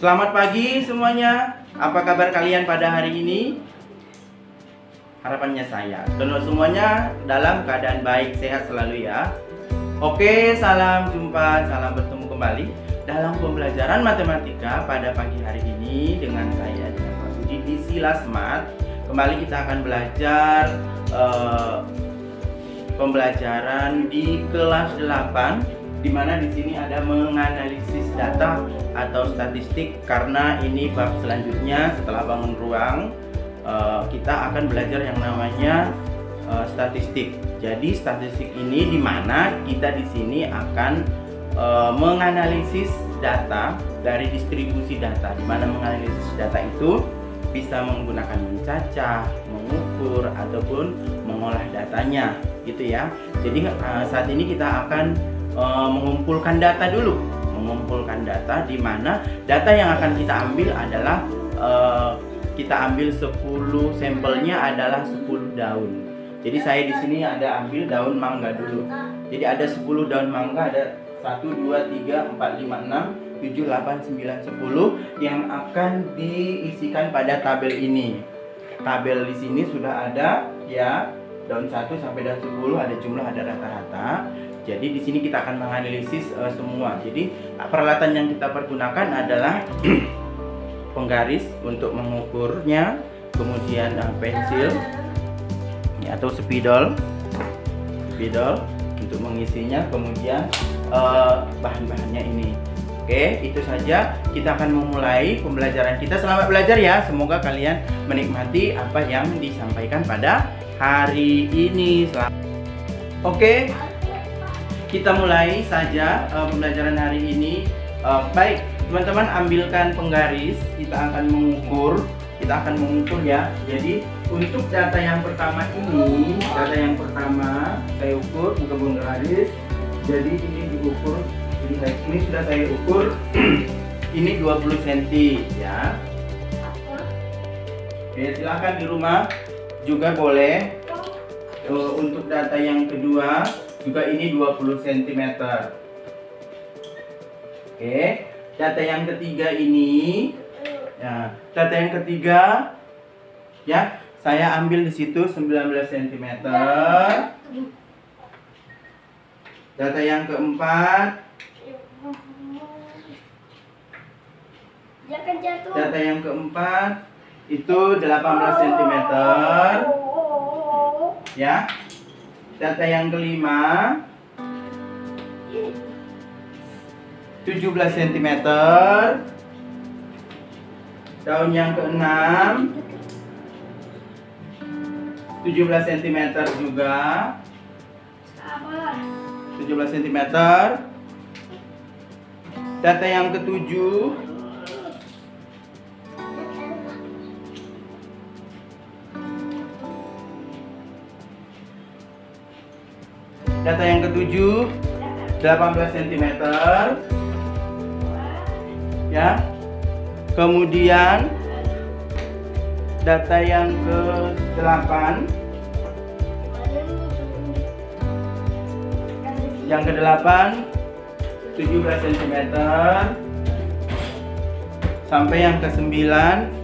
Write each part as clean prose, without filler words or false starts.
Selamat pagi semuanya. Apa kabar kalian pada hari ini? Harapannya saya dan semuanya dalam keadaan baik, sehat selalu ya. Oke, salam jumpa, salam bertemu kembali dalam pembelajaran matematika pada pagi hari ini dengan saya, dengan Pak Budi di Silasmat. Kembali kita akan belajar pembelajaran di kelas 8, di mana di sini ada menganalisis data atau statistik, karena ini bab selanjutnya setelah bangun ruang. Kita akan belajar yang namanya statistik. Jadi statistik ini di mana kita di sini akan menganalisis data dari distribusi data, di mana menganalisis data itu bisa menggunakan mencacah, mengukur ataupun mengolah datanya, gitu ya. Jadi saat ini kita akan mengumpulkan data dulu, mengumpulkan data di mana data yang akan kita ambil adalah kita ambil 10 sampelnya adalah 10 daun. Jadi saya di sini ada ambil daun mangga dulu. Jadi ada 10 daun mangga, ada 1 2 3 4 5 6 7 8 9 10 yang akan diisikan pada tabel ini. Tabel di sini sudah ada ya, daun 1 sampai daun 10 ada jumlah, ada rata-rata. Jadi di sini kita akan menganalisis semua. Jadi peralatan yang kita pergunakan adalah penggaris untuk mengukurnya, kemudian pensil ya, atau spidol untuk mengisinya, kemudian bahan-bahannya ini. Oke, itu saja. Kita akan memulai pembelajaran kita. Selamat belajar ya. Semoga kalian menikmati apa yang disampaikan pada hari ini. Oke, kita mulai saja pembelajaran hari ini. Baik, teman-teman, ambilkan penggaris. Kita akan mengukur. Ya. Jadi untuk data yang pertama ini, saya ukur bukan penggaris. Jadi ini diukur. Ini sudah saya ukur. Ini 20 cm ya. Oke, silakan di rumah juga boleh. Untuk data yang kedua juga ini 20 cm. Oke, data yang ketiga ini ya, data yang ketiga ya, saya ambil di situ 19 cm. Data yang keempat, data yang keempat itu 18 cm ya. Data yang kelima 17 cm. Daun yang keenam 17 cm juga. 17 cm. Data yang ketujuh Data yang ketujuh 18 cm ya. Kemudian data yang ke-8, yang ke-8 17 cm sampai yang ke-9,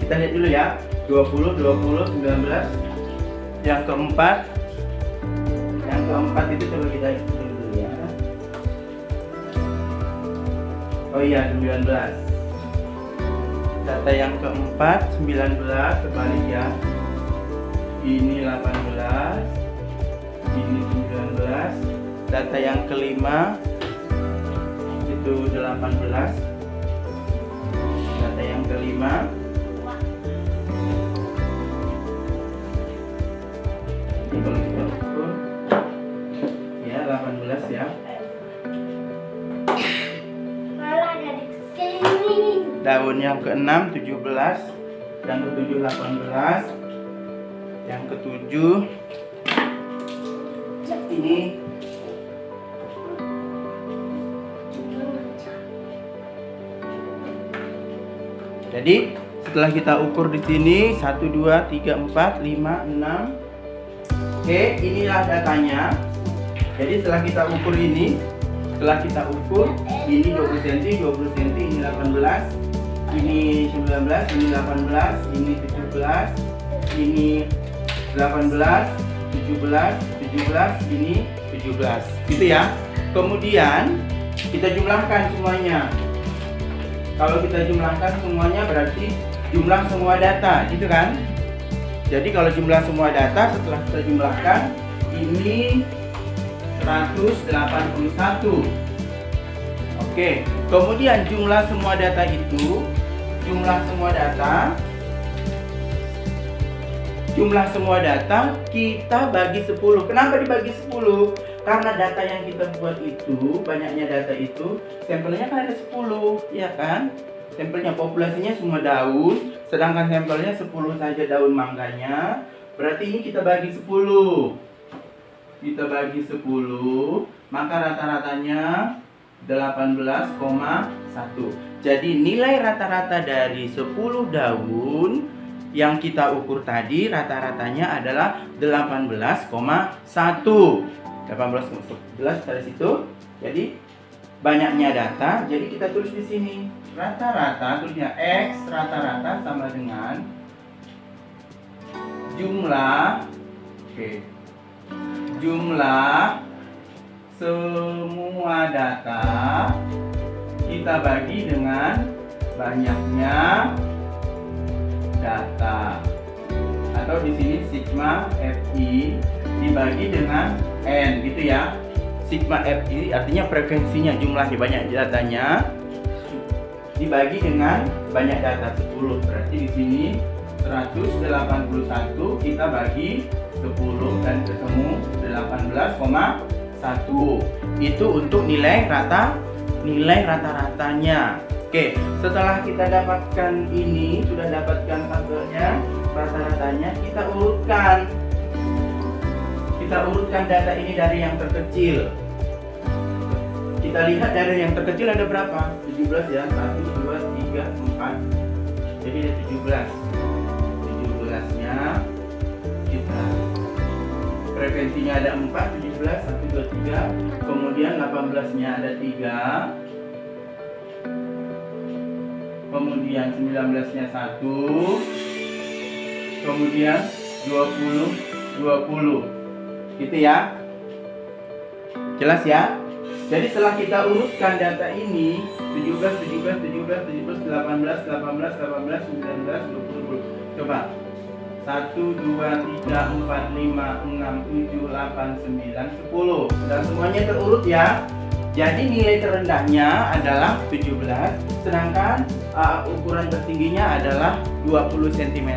kita lihat dulu ya, 20 19. Yang keempat itu coba kita hitung dulu ya. Oh iya, 19. Data yang keempat 19, terbalik ya. Ini 18, ini 19. Data yang kelima itu 18. Data yang kelima ini kalau kita ukur ya 18 ya. Daun yang ke-6 17, yang ke-7 18, yang ke-7 ini jadi setelah kita ukur di sini 1 2 3 4 5 6. Oke, inilah datanya. Jadi setelah kita ukur ini, ini 20 cm, ini 18, ini 19, ini 18, ini 17, ini 18, 17, 17, ini 17, gitu ya. Kemudian kita jumlahkan semuanya. Kalau kita jumlahkan semuanya berarti jumlah semua data, gitu kan? Jadi kalau jumlah semua data setelah kita jumlahkan ini 181. Oke, kemudian jumlah semua data itu, jumlah semua data kita bagi 10. Kenapa dibagi 10? Karena data yang kita buat itu, banyaknya data itu, sampelnya kan ada 10, ya kan? Sampelnya populasinya semua daun, sedangkan sampelnya 10 saja daun mangganya. Berarti ini kita bagi 10. Kita bagi 10, maka rata-ratanya 18,1. Jadi nilai rata-rata dari 10 daun yang kita ukur tadi rata-ratanya adalah 18,1. 18,11 dari situ. Jadi banyaknya data, jadi kita tulis di sini rata-rata, tulisnya X rata-rata sama dengan jumlah, jumlah semua data kita bagi dengan banyaknya data, atau di sini sigma Fi dibagi dengan N, gitu ya. Sigma Fi artinya frekuensinya, jumlahnya, banyak datanya dibagi dengan banyak data 10. Berarti di sini 181 kita bagi 10 dan ketemu 18,1. Itu untuk nilai rata-ratanya. Oke, setelah kita dapatkan ini, sudah dapatkan tabelnya, rata-ratanya, kita urutkan data ini dari yang terkecil. Kita lihat dari yang terkecil ada berapa? 17 ya, 1, 2, 3, 4. Jadi ada 17. 17-nya kita frekuensinya ada 4, 17, 1, 2, 3. Kemudian 18-nya ada 3. Kemudian 19-nya 1. Kemudian 20. Gitu ya. Jelas ya? Jadi setelah kita urutkan data ini 17, 17, 17, 17, 18, 18, 18, 19, 20. Coba 1, 2, 3, 4, 5, 6, 7, 8, 9, 10. Dan semuanya terurut ya. Jadi nilai terendahnya adalah 17, sedangkan ukuran tertingginya adalah 20 cm.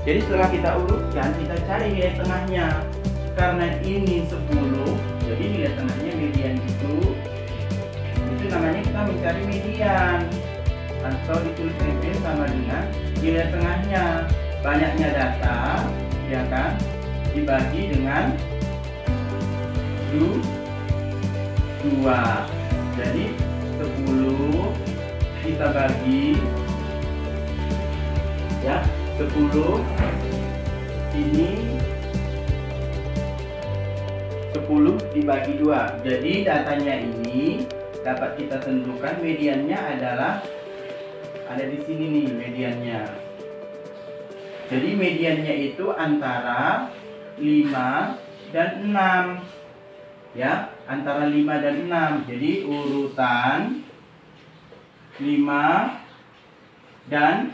Jadi setelah kita urutkan, kita cari nilai tengahnya. Karena ini 10, jadi nilai tengahnya median itu namanya kita mencari median, atau ditulis MP sama dengan nilai tengahnya. Banyaknya data, ya kan, dibagi dengan 2. Jadi 10 kita bagi, ya, 10 ini 10 dibagi 2. Jadi datanya ini dapat kita tentukan mediannya adalah ada di sini nih mediannya. Jadi mediannya itu antara 5 dan 6. Ya, antara 5 dan 6. Jadi urutan 5 dan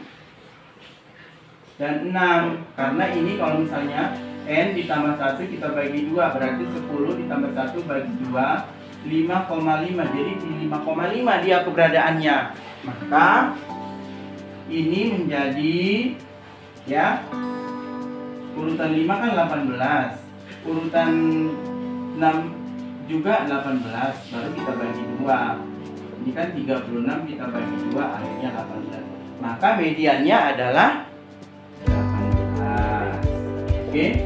6. Karena ini kalau misalnya N ditambah 1 kita bagi 2, berarti 10 ditambah 1 bagi 2, 5,5. Jadi di 5,5 dia keberadaannya. Maka ini menjadi, ya, urutan 5 kan 18, urutan 6 juga 18, baru kita bagi 2. Ini kan 36 kita bagi 2, akhirnya 18. Maka mediannya adalah 18. Oke,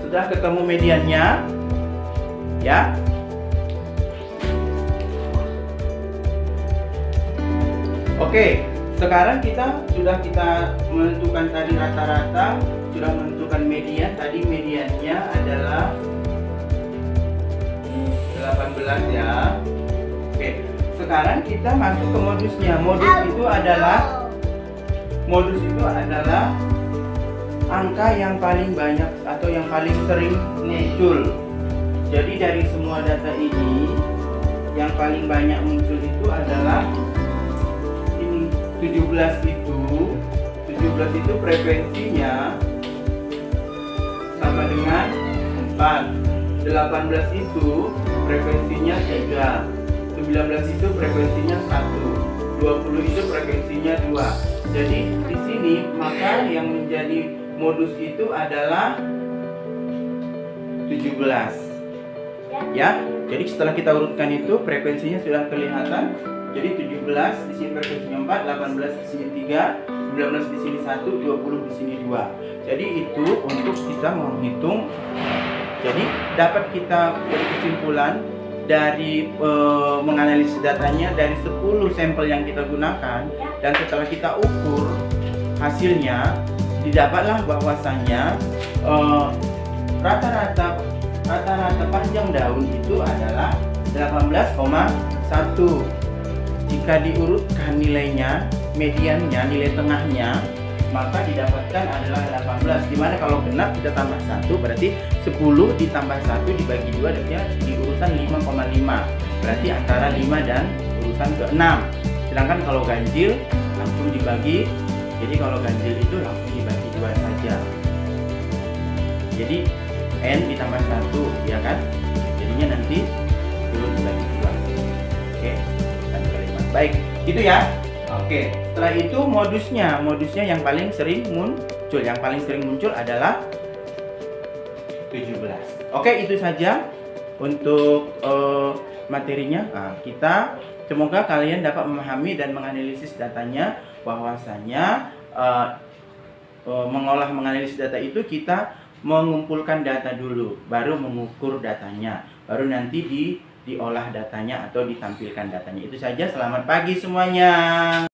sudah ketemu mediannya, ya. Oke, sekarang kita menentukan tadi rata-rata, sudah menentukan median. Tadi mediannya adalah 18 ya. Oke, sekarang kita masuk ke modusnya. Modus itu adalah modus itu adalah angka yang paling banyak atau yang paling sering muncul. Jadi dari semua data ini yang paling banyak muncul itu adalah ini 17 itu frekuensinya sama dengan 4. 18 itu frekuensinya 3. 19 itu frekuensinya 1. 20 itu frekuensinya 2. Jadi di sini maka yang menjadi modus itu adalah 17. Ya, jadi setelah kita urutkan itu frekuensinya sudah kelihatan. Jadi 17 di sini frekuensinya 4, 18 di sini 3, 19 di sini 1, 20 di sini 2. Jadi itu untuk kita menghitung. Jadi dapat kita beri kesimpulan dari menganalisis datanya dari 10 sampel yang kita gunakan, dan setelah kita ukur hasilnya didapatlah bahwasannya rata-rata panjang daun itu adalah 18,1. Jika diurutkan nilainya, mediannya, nilai tengahnya, maka didapatkan adalah 18. Dimana kalau genap kita tambah 1, berarti 10 ditambah 1 dibagi 2, dia di urutan 5,5. Berarti antara 5 dan urutan ke-6. Sedangkan kalau ganjil langsung dibagi. Jadi kalau ganjil itu langsung dibagi 2 saja. Jadi N ditambah 1, ya kan? Jadinya nanti 10 dibagi 2. Oke, dan kelima. Baik, gitu ya. Oke, setelah itu modusnya yang paling sering muncul. Yang paling sering muncul adalah 17. Oke, itu saja untuk materinya. Nah, semoga kalian dapat memahami dan menganalisis datanya, bahwasanya menganalisis data itu kita mengumpulkan data dulu, baru mengukur datanya, baru nanti diolah datanya atau ditampilkan datanya. Itu saja, selamat pagi semuanya.